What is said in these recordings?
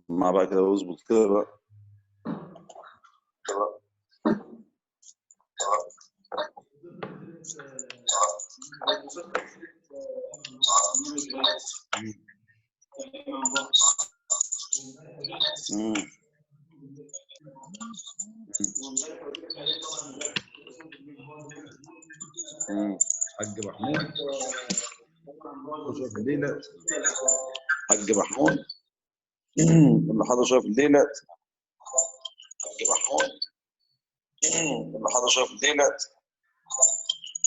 مع بقى كده واظبط كده بقى. حاج محمود شوف الليله. حاج محمود اللي حضر شويه في الليله. حاج محمود اللي حضر شويه في الليله.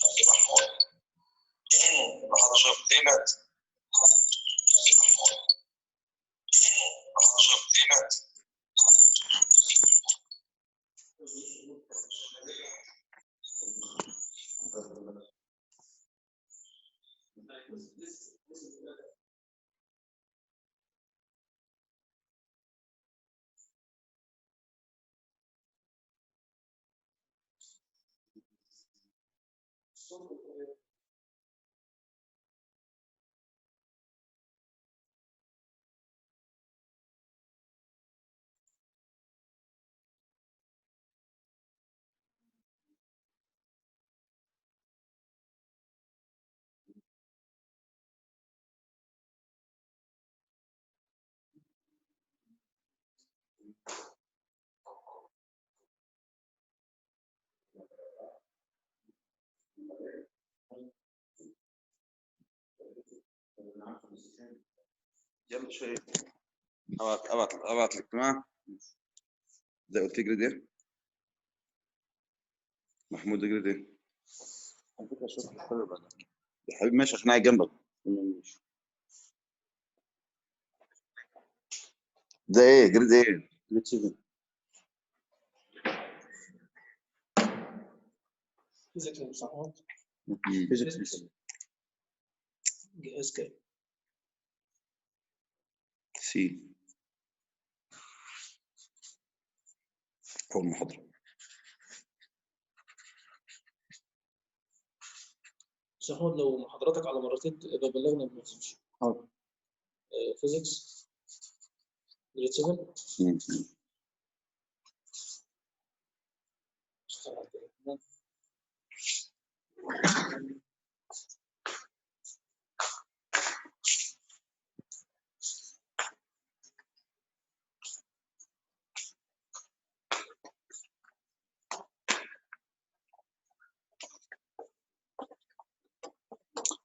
حاج محمود اللي حضر شويه في الليله. حاج محمود اللي حضر شويه في الليله. يلا شويه ابعت الاجتماع زي قلت جريد ايه؟ محمود جريد ايه؟ على فكره شوف الحلو بقى يا حبيبي ماشي عشان قاعد جنبك. ده ايه جريد ايه؟ جريد 7. فيزيكس وصحات فيزيكس جهاز كام؟ سي اول محاضره. صحات لو محاضراتك على مرتين يبقى بلغنا بنفسك. حاضر. فيزيكس جريد 7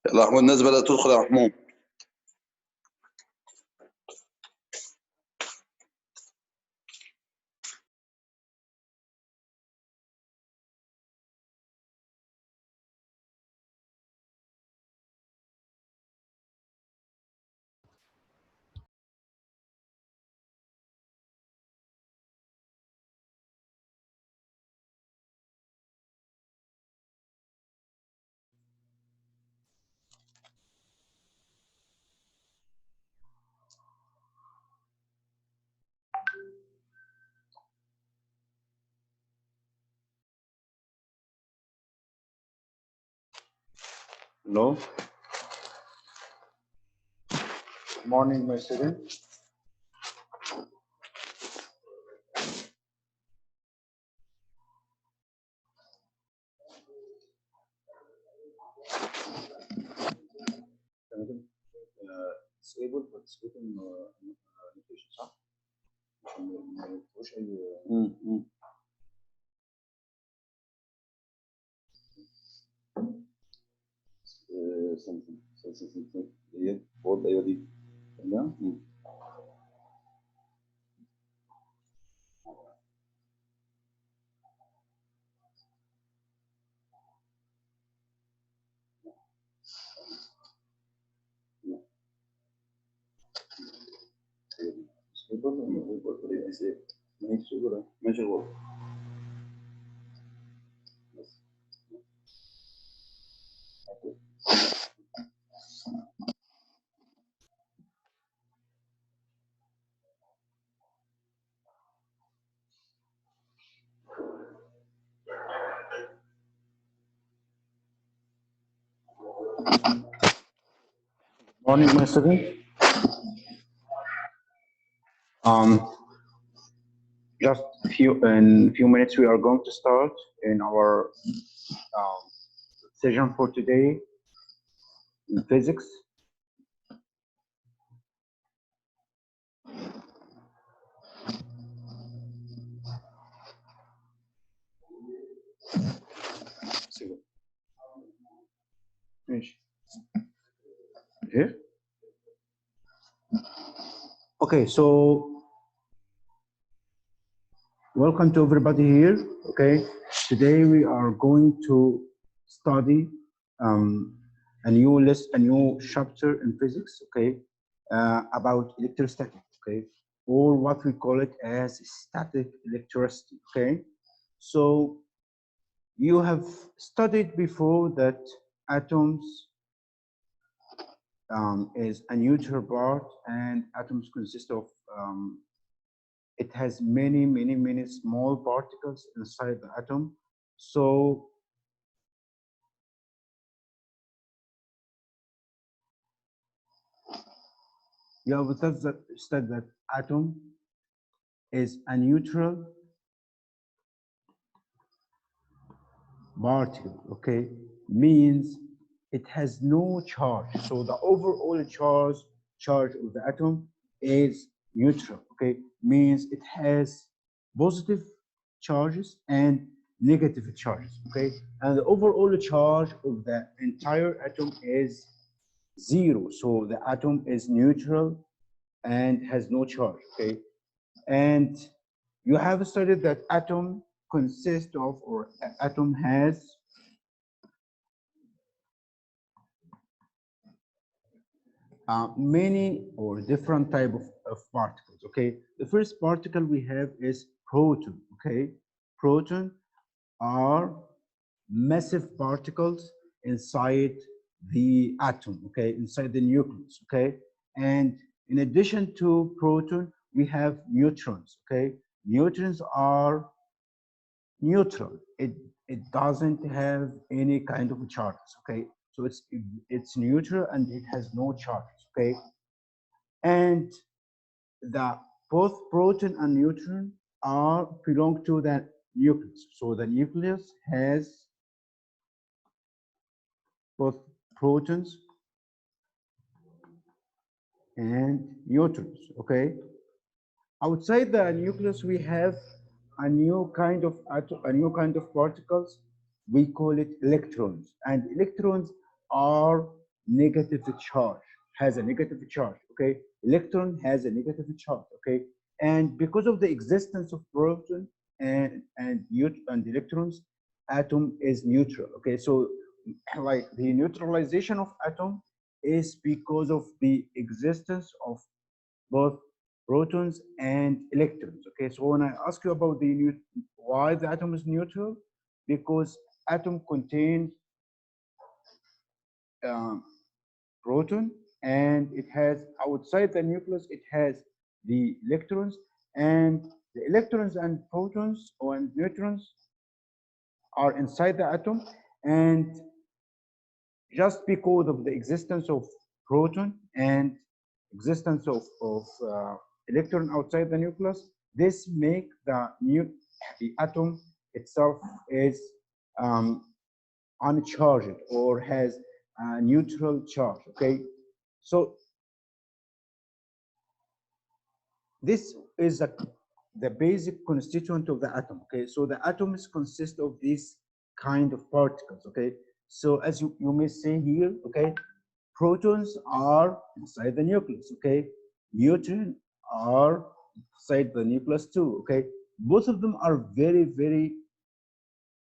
يلا يا محمود الناس بدأت تدخل يا محمود. Hello. Good morning, my student. Disable participating notation صح؟ ما فيهوش أي سنتين ديت فوق ايوه دي تمام. ماشي غلط. Morning, my student. Just in a few minutes, we are going to start in our session for today in physics. Here. Okay, so welcome to everybody here. Okay, today we are going to study a new chapter in physics. Okay, about electrostatic. Okay, or what we call it as static electricity. Okay, so you have studied before that atoms is a neutral part, and atoms consist of it has many small particles inside the atom. So you have studied that atom is a neutral particle. Okay, means it has no charge. So the overall charge of the atom is neutral. Okay, means it has positive charges and negative charges. Okay, and the overall charge of the entire atom is 0. So the atom is neutral and has no charge. Okay, and you have studied that atom consists of, or atom has many or different type of particles. Okay, the first particle we have is proton. Okay, proton are massive particles inside the atom. Okay, inside the nucleus. Okay, and in addition to proton, we have neutrons. Okay, neutrons are neutral. It doesn't have any kind of charges. Okay, so it's neutral and it has no charges. Okay, and the both proton and neutron are belong to the nucleus. So the nucleus has both protons and neutrons. Okay, outside the nucleus we have a new kind of particles. We call it electrons, and electrons are negative charge, has a negative charge. Okay, electron has a negative charge. Okay, and because of the existence of proton and electrons, atom is neutral. Okay, so like the neutralization of atom is because of the existence of both protons and electrons. Okay, so when I ask you about why the atom is neutral, because atom contains proton, and it has outside the nucleus it has the electrons, and the electrons and protons or neutrons are inside the atom, and just because of the existence of proton and existence of electron outside the nucleus, this make the atom itself is uncharged or has a neutral charge. Okay, so this is the basic constituent of the atom. Okay, so the atoms consist of these kind of particles. Okay, so as you may see here, okay, protons are inside the nucleus. Okay, neutrons are inside the nucleus too. Okay, both of them are very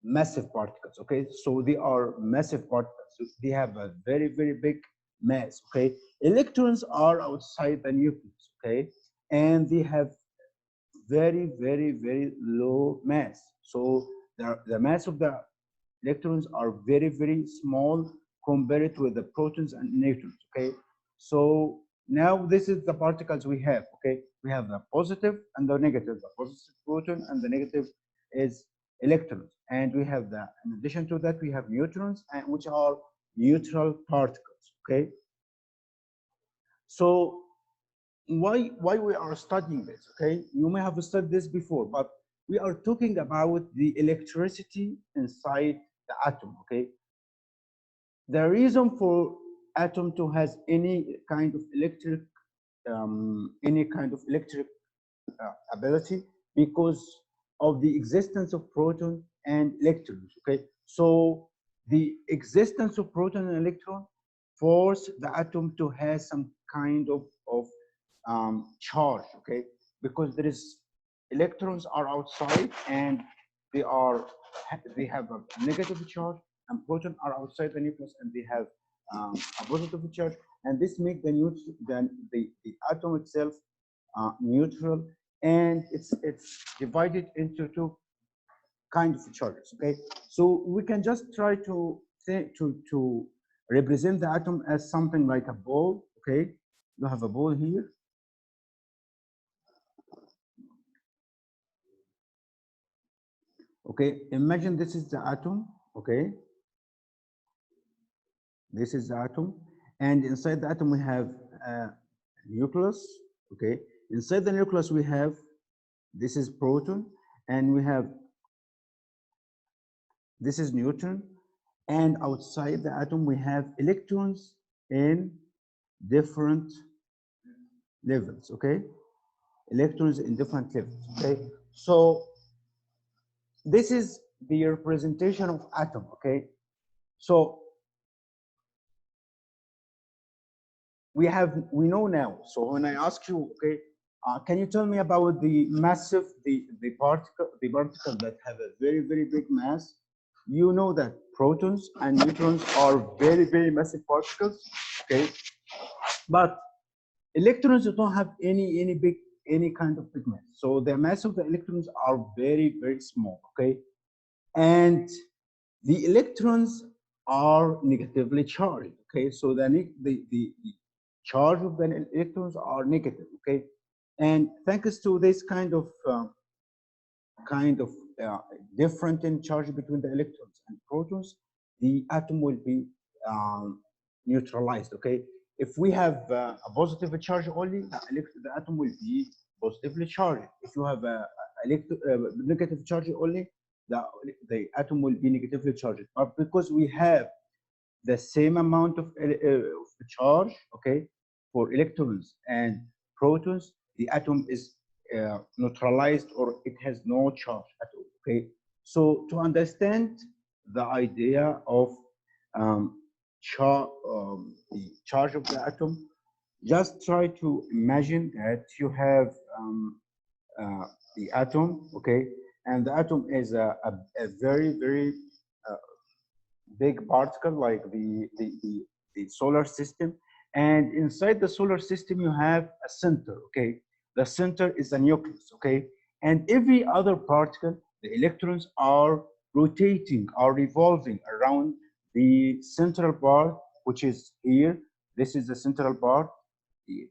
massive particles. Okay, so they are massive particles. So they have a very big mass. Okay, electrons are outside the nucleus. Okay, and they have very low mass. So the mass of the electrons are very small compared with the protons and neutrons. Okay, so now this is the particles we have. Okay, we have the positive and the negative. The positive proton and the negative is electrons, and we have in addition to that we have neutrons, and which are neutral particles. Okay, so why we are studying this, okay? You may have studied this before, but we are talking about the electricity inside the atom, okay? The reason for atom to has any kind of electric ability because of the existence of proton and electrons, okay? So the existence of proton and electron force the atom to have some kind of charge, okay? Because there is electrons are outside and they have a negative charge, and protons are outside the nucleus and they have a positive charge, and this makes the atom itself neutral, and it's divided into two kinds of charges. Okay, so we can just try to think to represent the atom as something like a ball. Okay, you have a ball here. Okay, imagine this is the atom. Okay, this is the atom, and inside the atom we have a nucleus. Okay, inside the nucleus we have, this is proton, and we have, this is neutron, and outside the atom we have electrons in different levels. Okay, electrons in different levels. Okay, so this is the representation of atom. Okay, so we know now. So when I ask you, okay, can you tell me about the massive, the particle that have a very big mass? You know that protons and neutrons are very massive particles. Okay, but electrons don't have any kind of big mass. So the mass of the electrons are very small. Okay, and the electrons are negatively charged. Okay, so the charge of the electrons are negative. Okay, and thanks to this kind of different in charge between the electrons and protons, the atom will be neutralized. Okay, if we have a positive charge only, the atom will be positively charged. If you have a negative charge only, the atom will be negatively charged. But because we have the same amount of charge, okay, for electrons and protons, the atom is neutralized, or it has no charge at all. Okay, so to understand the idea of the charge of the atom, just try to imagine that you have the atom, okay, and the atom is a very big particle like the solar system, and inside the solar system you have a center. Okay, the center is a nucleus. Okay, and every other particle, the electrons are rotating, are revolving around the central part, which is here. This is the central part, the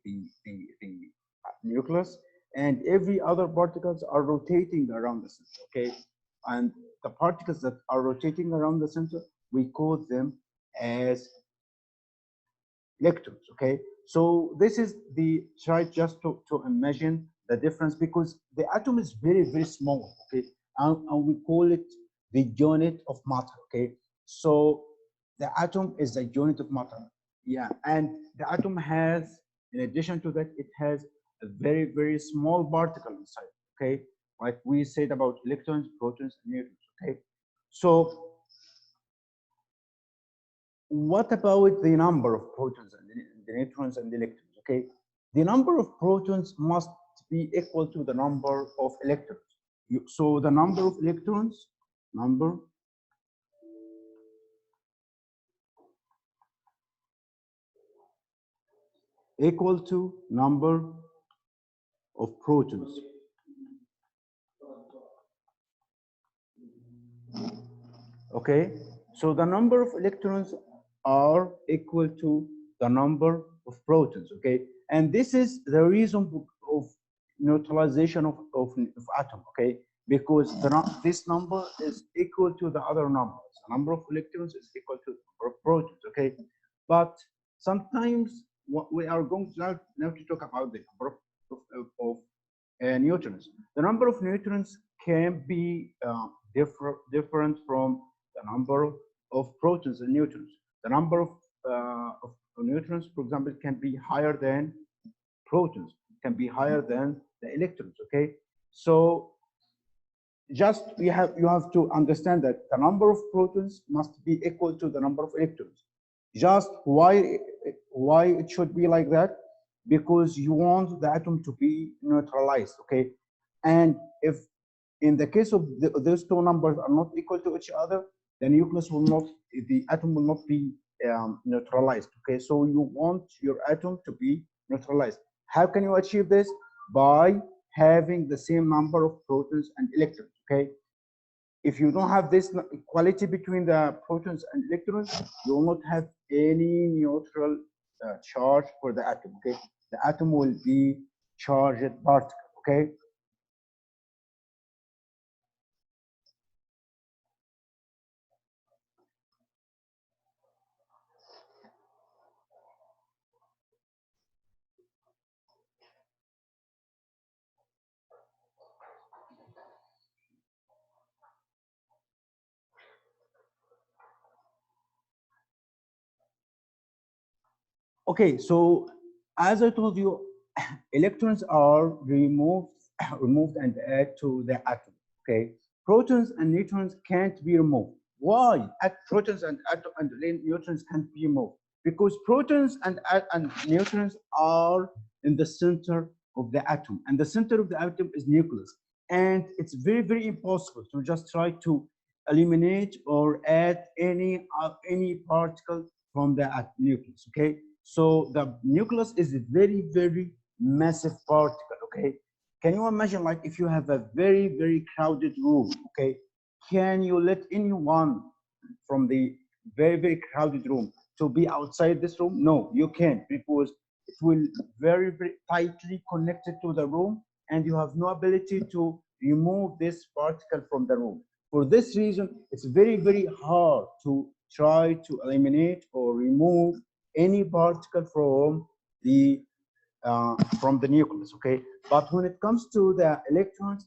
nucleus, and every other particles are rotating around the center. Okay, and the particles that are rotating around the center, we call them as electrons. Okay, so this is the try just to imagine the difference, because the atom is very small. Okay, and we call it the unit of matter. Okay, so the atom is the unit of matter. Yeah, and the atom has, in addition to that, it has a very small particle inside. Okay, like we said about electrons, protons, and neutrons. Okay, so what about the number of protons and the neutrons and the electrons? Okay, the number of protons must be equal to the number of electrons. So the number of electrons, equal to number of protons. Okay, so the number of electrons are equal to the number of protons. Okay, and this is the reason of neutralization of atom. Okay, because this number is equal to the other numbers. The number of electrons is equal to the number of protons. Okay, but sometimes what we are going to now to talk about the number of neutrons. The number of neutrons can be different from the number of protons and neutrons. The number of neutrons, for example, can be higher than protons, can be higher than the electrons. Okay, so just you have to understand that the number of protons must be equal to the number of electrons. Just why it should be like that? Because you want the atom to be neutralized. Okay, and if in the case of those two numbers are not equal to each other, the nucleus will not, the atom will not be neutralized. Okay, so you want your atom to be neutralized. How can you achieve this? By having the same number of protons and electrons. Okay, if you don't have this equality between the protons and electrons, you will not have any neutral charge for the atom. Okay, the atom will be charged particle. Okay. Okay, so as I told you, electrons are removed and add to the atom. Okay, protons and neutrons can't be removed. Why? Protons and neutrons can't be removed because protons and neutrons are in the center of the atom, and the center of the atom is nucleus, and it's very impossible to just try to eliminate or add any particle from the nucleus. Okay, so the nucleus is a very massive particle. Okay, can you imagine, like, if you have a very crowded room? Okay, can you let anyone from the very crowded room to be outside this room? No, you can't, because it will very tightly connected to the room, and you have no ability to remove this particle from the room. For this reason, it's very hard to try to eliminate or remove any particle from the nucleus. Okay, but when it comes to the electrons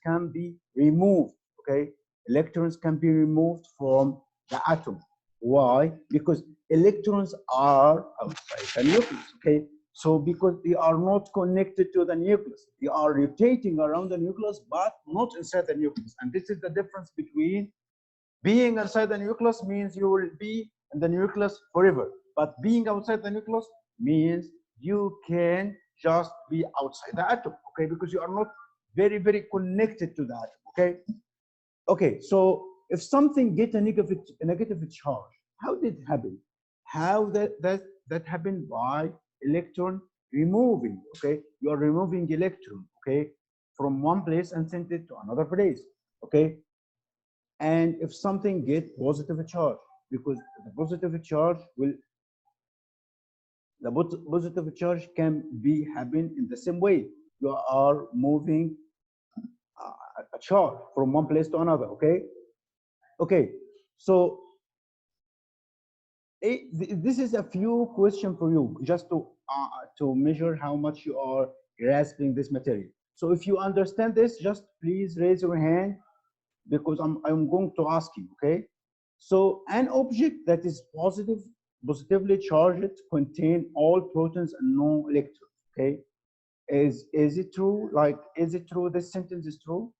can be removed. Okay, electrons can be removed from the atom. Why? Because electrons are outside the nucleus. Okay, so because they are not connected to the nucleus, they are rotating around the nucleus but not inside the nucleus. And this is the difference between being inside the nucleus means you will be in the nucleus forever, but being outside the nucleus means you can just be outside the atom. Okay, because you are not very connected to the atom. Okay, okay, so if something get a negative charge, how did it happen? How that happened? By electron removing. Okay, you are removing electron, okay, from one place and send it to another place. Okay, and if something get positive charge, because the positive charge can be happen in the same way. You are moving a charge from one place to another. Okay, okay, so this is a few question for you, just to measure how much you are grasping this material. So if you understand this, just please raise your hand, because I'm going to ask you. Okay, so an object that is positively charged contain all protons and no electrons. Okay, is it true? Like, is it true this sentence is true?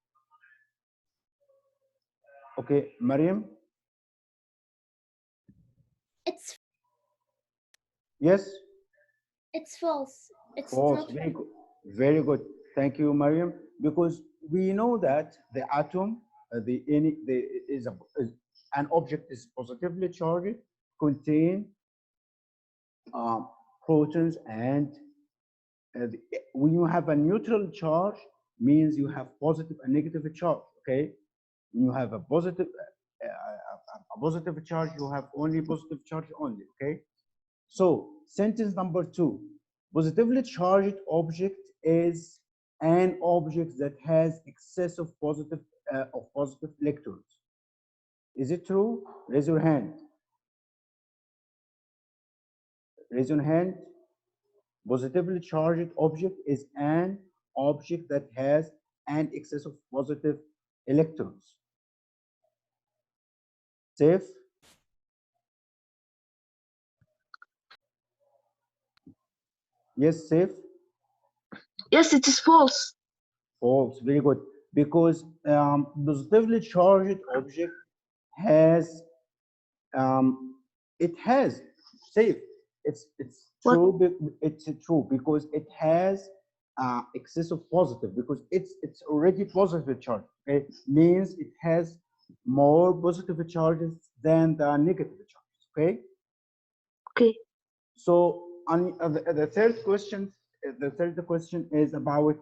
Okay, Mariam. It's Yes. false. It's False. not Very true. good. Very good. Thank you, Mariam. Because we know that the atom, is an object is positively charged, contain protons, and when you have a neutral charge, means you have positive and negative charge. Okay, when you have a positive charge, you have only positive charge only. Okay, so sentence number 2: positively charged object is an object that has excess of positive electrons. Is it true? Raise your hand. Raise your hand. Positively charged object is an object that has an excess of positive electrons. Safe? Yes, safe? Yes, it is false. False. Very good. Because positively charged object has it has safe. It's What? true. It's true because it has excess of positive because it's already positive charge. Okay, means it has more positive charges than the negative charges. Okay. Okay. So on the third question is about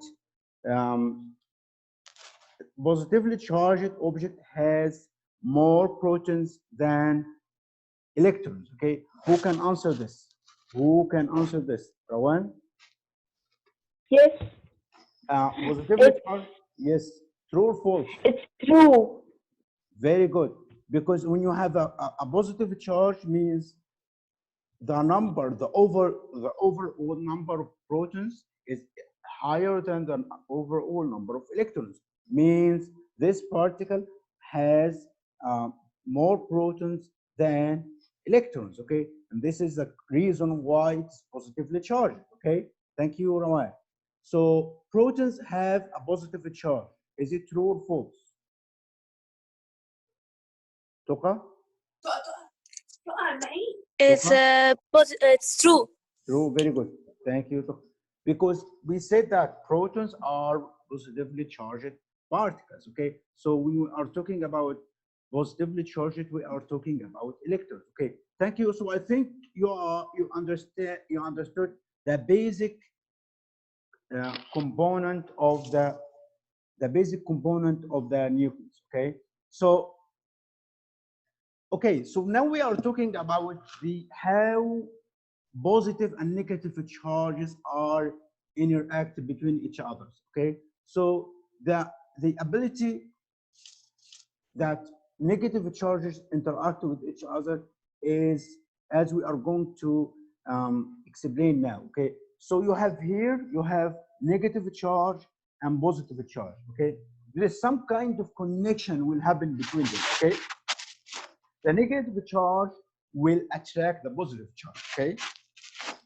positively charged object has more protons than electrons. Okay, who can answer this? Who can answer this? Rawan? Yes, Positively It's- charged? Yes. True or false? it's true. Very good. Because when you have a positive charge means the number, the overall number of protons is higher than the overall number of electrons. Means this particle has more protons than electrons. Okay, and this is the reason why it's positively charged. Okay, thank you, Rawan. So protons have a positive charge. Is it true or false? Toka? It's it's true. True, very good. Thank you. Because we said that protons are positively charged particles. Okay, so when we are talking about positively charged, we are talking about electrons. Okay, thank you. So I think you understood the basic component of the basic component of the nucleus. Okay, so now we are talking about the how positive and negative charges are interact between each other. Okay, so the ability that negative charges interact with each other is as we are going to explain now. Okay, so you have negative charge and positive charge. Okay, there is some kind of connection will happen between them. Okay, the negative charge will attract the positive charge. Okay,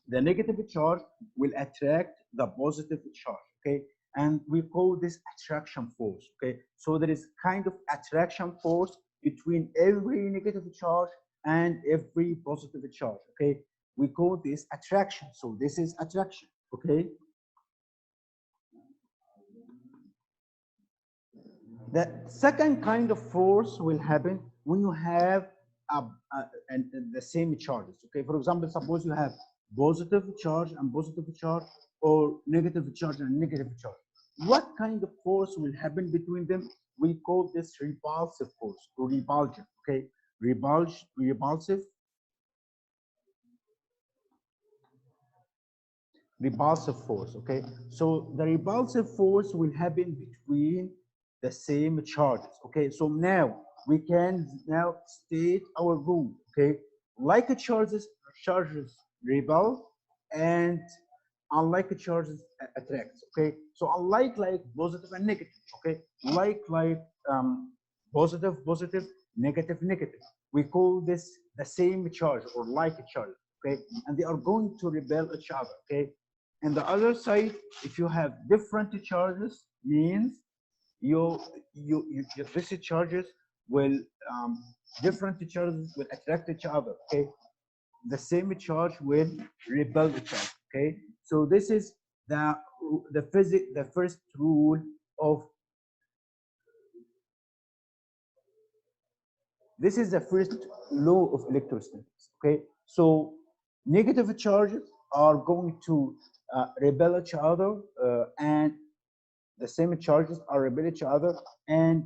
the negative charge will attract the positive charge. Okay, and we call this attraction force. Okay, so there is kind of attraction force between every negative charge and every positive charge. Okay, we call this attraction. So this is attraction. Okay, the second kind of force will happen when you have the same charges. Okay, for example, suppose you have positive charge and positive charge, or negative charge and negative charge. What kind of force will happen between them? We call this repulsive force or repulsion. Okay, repulsive force. Okay, so the repulsive force will happen between the same charges. Okay, so now we can now state our rule. Okay, like charges repel and unlike charges attract. Okay, so unlike positive and negative. Okay, like positive negative we call this the same charge or like charge. Okay, and they are going to repel each other. Okay, and the other side, if you have different charges, means this charges will different charges will attract each other. Okay, the same charge will repel each other. Okay, so this is the first rule of this is the first law of electrostatics. Okay, so negative charges are going to repel each other, and the same charges are repel each other, and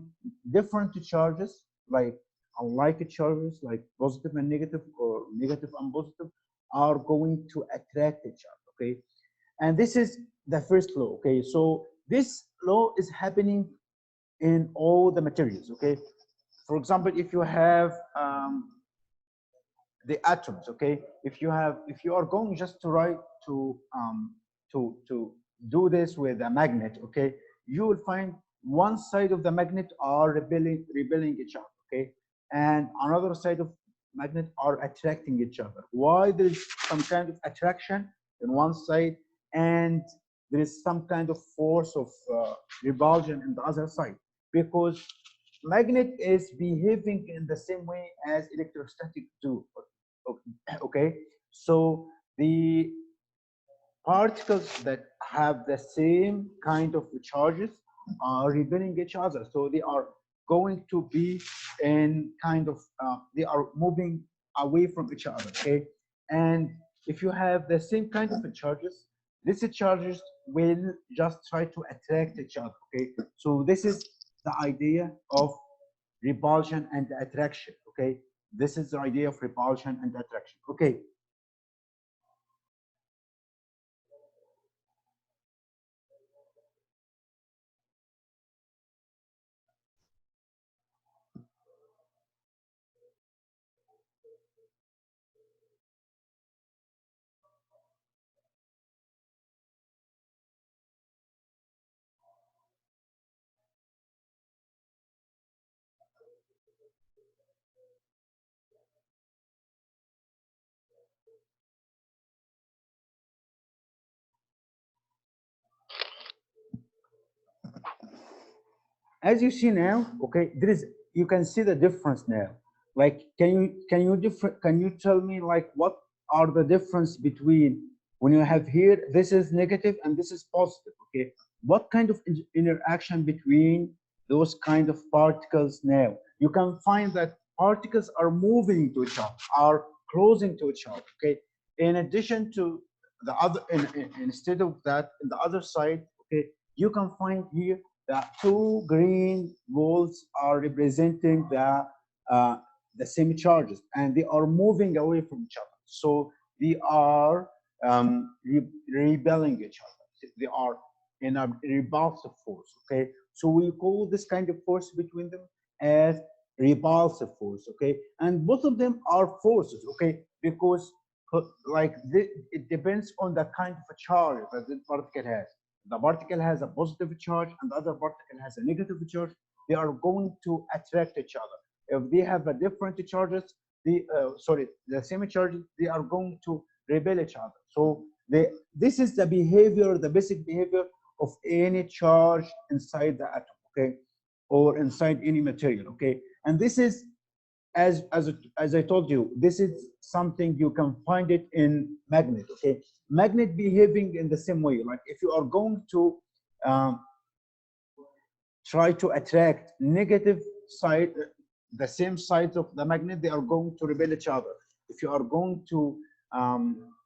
different charges like unlike charges like positive and negative or negative and positive are going to attract each other. Okay, and this is the first law. Okay, so this law is happening in all the materials. Okay, for example, if you have the atoms. Okay, if you are going just to to do this with a magnet, okay, you will find one side of the magnet are repelling each other, okay, and another side of magnet are attracting each other. Why there is some kind of attraction in one side and there is some kind of force of repulsion in the other side? Because magnet is behaving in the same way as electrostatic do. Okay, so the particles that have the same kind of charges are repelling each other, so they are going to be in kind of they are moving away from each other, okay, and if you have the same kind of charges, these charges will just try to attract each other, okay, so this is the idea of repulsion and attraction, okay, this is the idea of repulsion and attraction, okay. As you see now, okay, there is, you can see the difference now. Like, can you tell me like what are the difference between when you have here this is negative and this is positive, okay? What kind of interaction between those kind of particles now? You can find that particles are moving to each other, are closing to each other, okay? In addition to the other, instead of that, in the other side, okay, you can find here the two green balls are representing the same charges, and they are moving away from each other. So they are repelling each other. They are in a repulsive force. Okay, so we call this kind of force between them as repulsive force. Okay, and both of them are forces. Okay, because like it depends on the kind of a charge that the particle has. The particle has a positive charge and the other particle has a negative charge. They are going to attract each other. If they have a different charges, the same charges, they are going to repel each other. So this is the behavior, the basic behavior of any charge inside the atom, okay, or inside any material, okay. And this is, as I told you, this is something you can find it in magnet, okay. Magnet behaving in the same way. Like if you are going to try to attract negative side, the same sides of the magnet, they are going to repel each other. If you are going to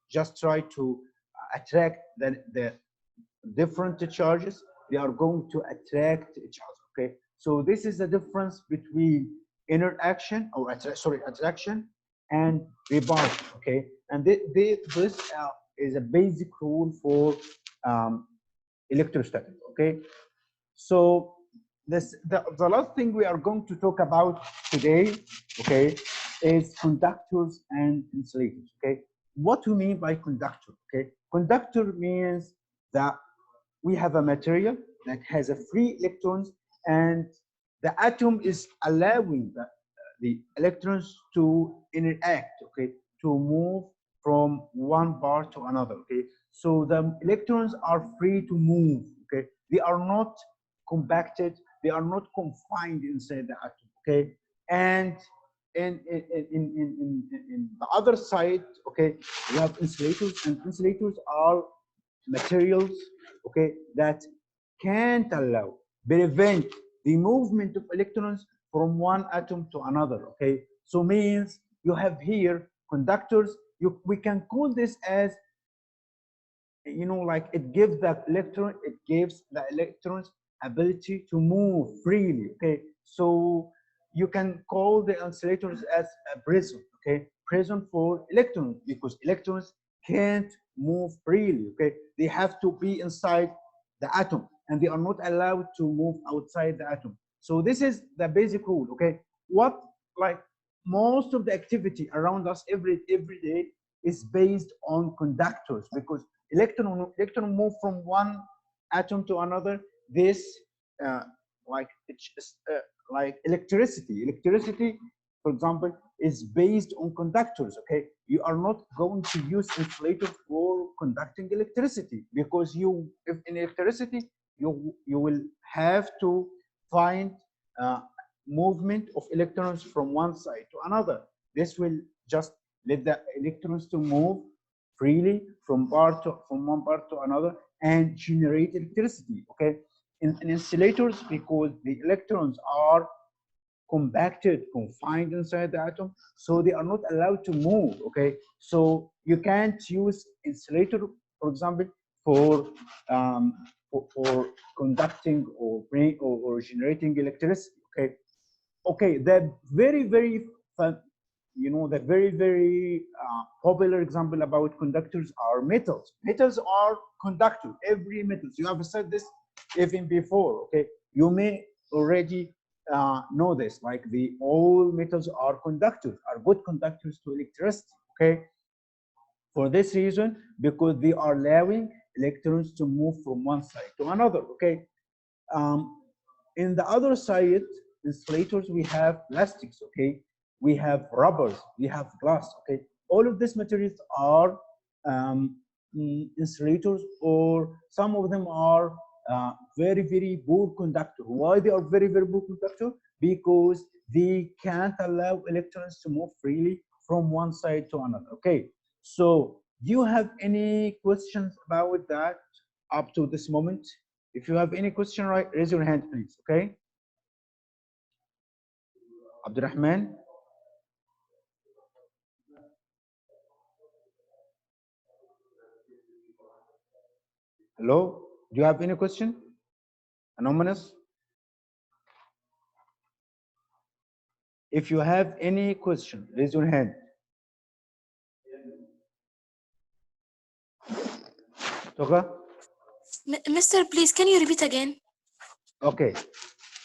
just try to attract the different charges, they are going to attract each other, okay. So this is the difference between interaction or attraction and repulsion, okay. And this is a basic rule for electrostatic, okay. So the last thing we are going to talk about today, okay, is conductors and insulators, okay. What we mean by conductor, okay. Conductor means that we have a material that has a free electrons and the atom is allowing the electrons to interact, okay, to move from one part to another, okay. So the electrons are free to move, okay. They are not compacted, they are not confined inside the atom, okay. And in the other side, okay, we have insulators, and insulators are materials, okay, that can't prevent the movement of electrons from one atom to another, okay. So means you have here conductors, we can call this as, you know, like it gives the electrons ability to move freely, okay. So you can call the insulators as a prison, okay, prison for electrons, because electrons can't move freely, okay. They have to be inside the atom and they are not allowed to move outside the atom. So this is the basic rule, okay. What, like most of the activity around us every day is based on conductors, because electron move from one atom to another. This like it's like electricity, for example, is based on conductors. Okay, you are not going to use insulator for conducting electricity, because if in electricity you will have to find movement of electrons from one side to another. This will just let the electrons to move freely from one part to another and generate electricity. Okay, in insulators, because the electrons are compacted, confined inside the atom, so they are not allowed to move. Okay, so you can't use insulator, for example, for conducting or generating electricity. Okay, okay, the very fun, the very popular example about conductors are metals. Metals are conductors. Every metals, you have said this even before. Okay, you may already know this, like all metals are conductors, are good conductors to electricity. Okay, for this reason, because they are allowing electrons to move from one side to another. Okay, in the other side, insulators, we have plastics. Okay, we have rubbers, we have glass. Okay, all of these materials are insulators, or some of them are very poor conductor. Why they are very poor conductor? Because they can't allow electrons to move freely from one side to another. Okay, so do you have any questions about that up to this moment? If you have any question, right, raise your hand, please. Okay, Abdurrahman. Hello, do you have any question? Anonymous? If you have any question, raise your hand. Toka? Mister, please, can you repeat again? Okay.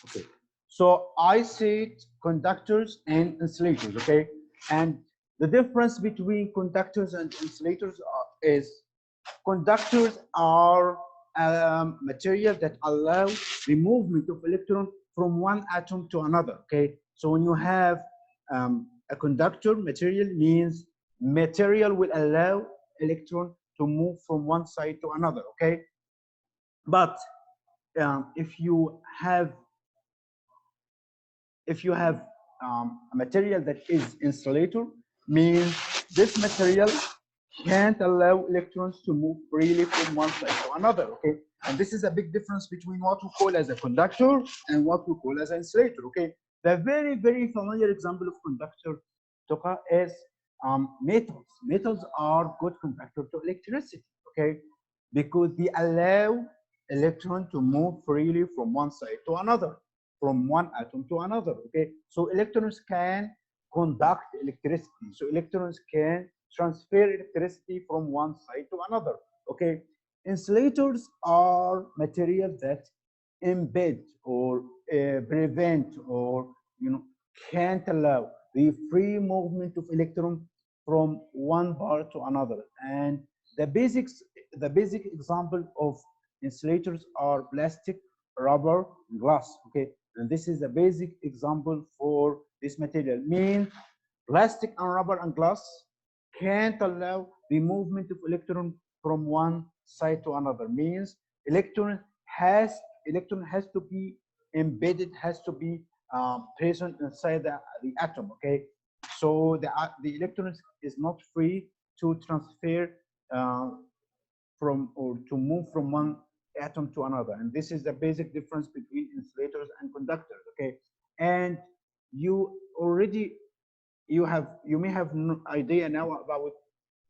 Okay. So I said conductors and insulators. Okay. And the difference between conductors and insulators is conductors are material that allow the movement of electron from one atom to another. Okay. So when you have a conductor material, means material will allow electron to move from one side to another. Okay. But if you have a material that is insulator, means this material can't allow electrons to move freely from one side to another. Okay, and this is a big difference between what we call as a conductor and what we call as an insulator. Okay, the very familiar example of conductor, Toka, is metals. Metals are good conductor to electricity. Okay, because they allow electron to move freely from one side to another, from one atom to another. Okay, so electrons can conduct electricity, so electrons can transfer electricity from one side to another. Okay, insulators are materials that embed or prevent, or can't allow the free movement of electron from one part to another. And the basic example of insulators are plastic, rubber, glass. Okay, and this is a basic example for this material. Means plastic and rubber and glass can't allow the movement of electron from one side to another. Means electron has to be embedded, has to be present inside the atom. Okay, so the electron is not free to transfer from, or to move from one atom to another. And this is the basic difference between insulators and conductors. Okay, and you may have no idea now about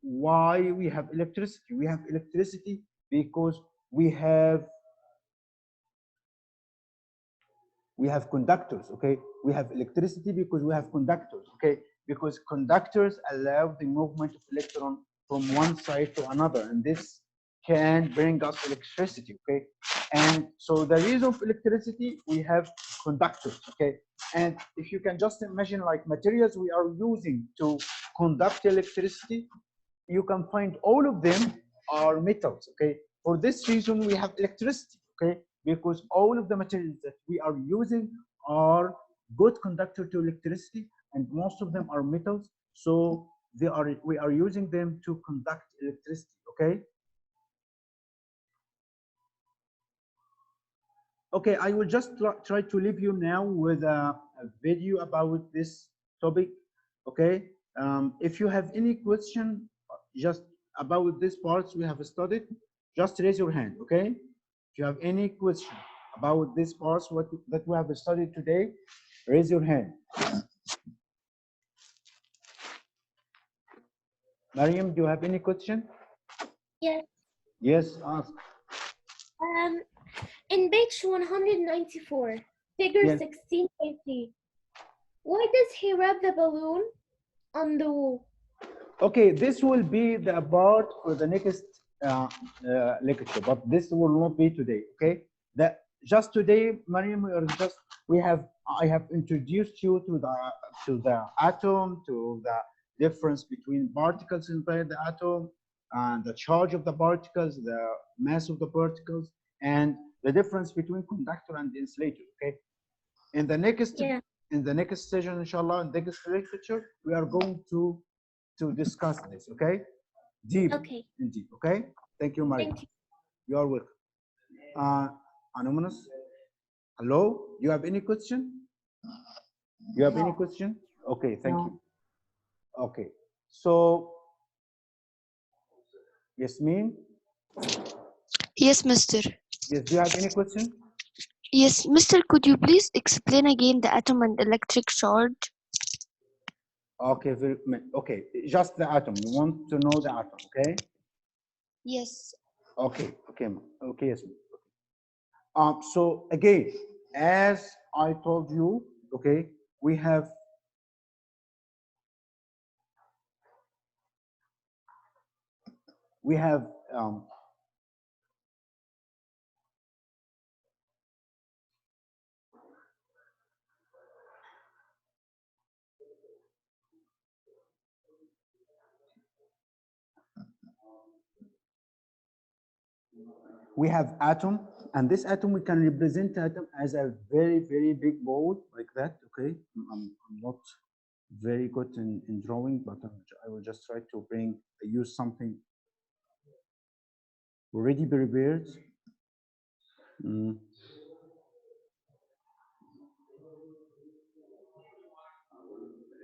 why we have electricity. We have electricity because we have conductors. Okay, we have electricity because we have conductors. Okay, because conductors allow the movement of electron from one side to another, and this can bring us electricity. Okay, and so the reason for electricity, we have conductors. Okay, and if you can just imagine, like materials we are using to conduct electricity, you can find all of them are metals, okay? For this reason, we have electricity, okay? Because all of the materials that we are using are good conductor to electricity, and most of them are metals, so we are using them to conduct electricity, okay? Okay, I will just try to leave you now with a video about this topic, okay? If you have any question just about these parts we have studied, just raise your hand, okay? If you have any question about these parts that we have studied today, raise your hand. Mariam, do you have any question? Yes. Yes, ask. In page 194, figure Yes. 16.3, why does he rub the balloon on the wall? Okay, this will be the part for the next lecture, but this will not be today. Okay, just today, Mariam, I have introduced you to the atom, to the difference between particles inside the atom, and the charge of the particles, the mass of the particles, and the difference between conductor and insulator. Okay, in the next session, inshallah, in the next lecture, we are going to discuss this, okay? Deep, Okay. indeed, okay? Thank you, Maria. Thank you. You are welcome. Anonymous, hello? You have any question? You have any question? Okay, thank you. Okay, so, Yasmin? Yes, Mister. Yes, do you have any question? Yes, Mister, could you please explain again the atom and electric charge? Okay, okay, just the atom. You want to know the atom, okay? Yes. Okay, okay, okay, yes. So again, as I told you, okay, we have atom, and this atom we can represent atom as a very, very big ball like that, okay? I'm not very good in drawing, but I will just try to use something already prepared.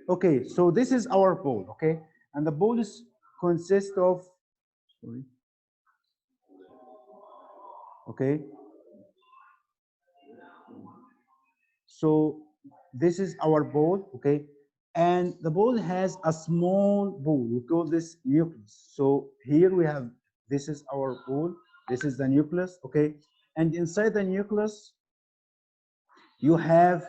Okay, so this is our ball, okay? And the ball consists of, sorry. Okay. So this is our ball, okay? And the ball has a small ball. We call this nucleus. So here we have, this is our ball. This is the nucleus, okay? And inside the nucleus, you have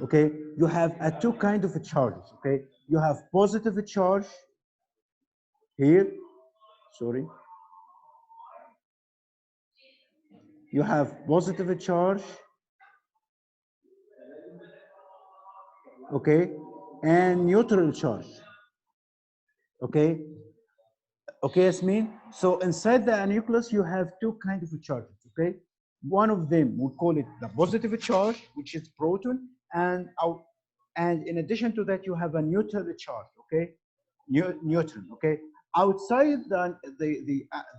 okay, you have two kind of charges, okay? You have positive charge here, sorry. You have positive charge, okay, and neutral charge, okay? Okay, Yasmin? So inside the nucleus, you have two kinds of charges, okay? One of them, we call it the positive charge, which is proton, and in addition to that, you have a neutral charge, okay? Neutron, okay? Outside the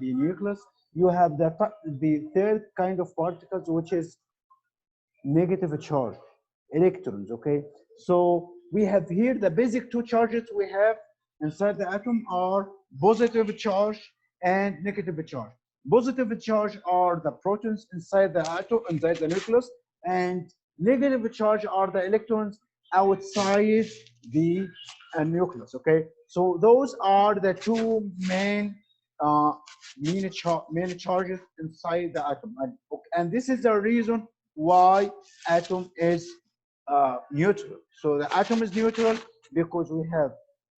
nucleus, you have the third kind of particles, which is negative charge, electrons, okay? So we have here the basic two charges we have inside the atom are positive charge and negative charge. Positive charge are the protons inside the atom, inside the nucleus, and negative charge are the electrons outside the nucleus, okay? So those are the two main charges inside the atom. And this is the reason why atom is neutral. So the atom is neutral because we have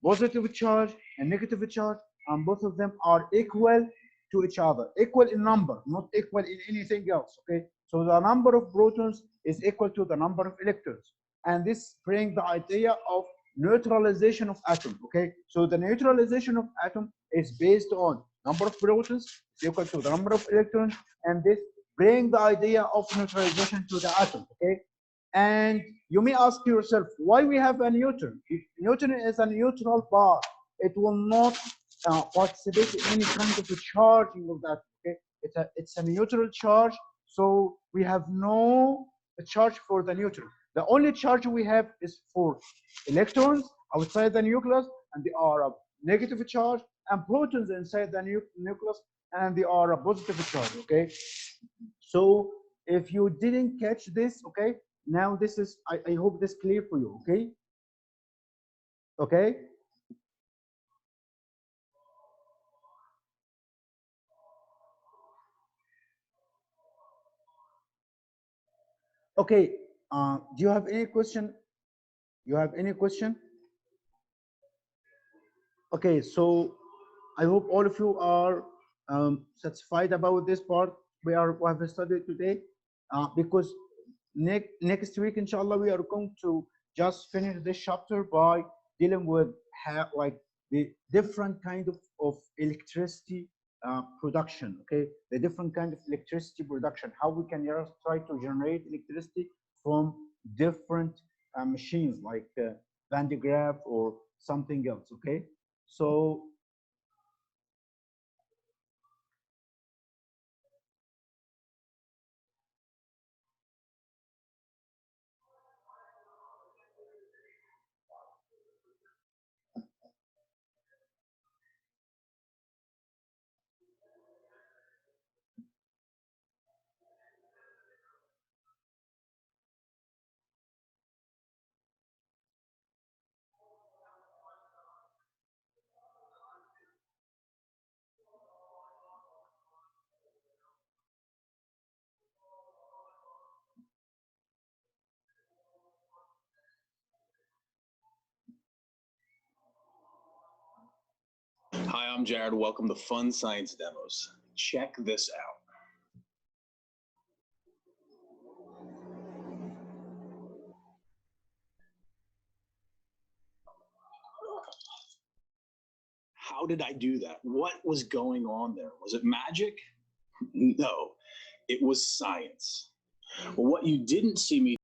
positive charge and negative charge, and both of them are equal to each other, equal in number, not equal in anything else, okay? So the number of protons is equal to the number of electrons. And this brings the idea of neutralization of atom, okay? So the neutralization of atom is based on number of protons is equal to the number of electrons, and this bring the idea of neutralization to the atom, okay? And you may ask yourself, why we have a neutron? If neutron is a neutral bar, it will not participate in any kind of a charging of that, okay? It's a neutral charge, so we have no charge for the neutron. The only charge we have is for electrons outside the nucleus, and they are a negative charge, and protons inside the nucleus, and they are a positive charge, okay? So if you didn't catch this, okay, now this is, I hope this clear for you, okay? Okay? Okay, do you have any question? You have any question? Okay, so I hope all of you are satisfied about this part we have studied today, because next week, inshallah, we are going to just finish this chapter by dealing with like the different kind of electricity production, okay? The different kind of electricity production, how we can just try to generate electricity from different machines like Van de Graaff or something else, okay? So Hi, I'm Jared. Welcome to Fun Science Demos. Check this out. How did I do that? What was going on there? Was it magic? No, it was science. What you didn't see me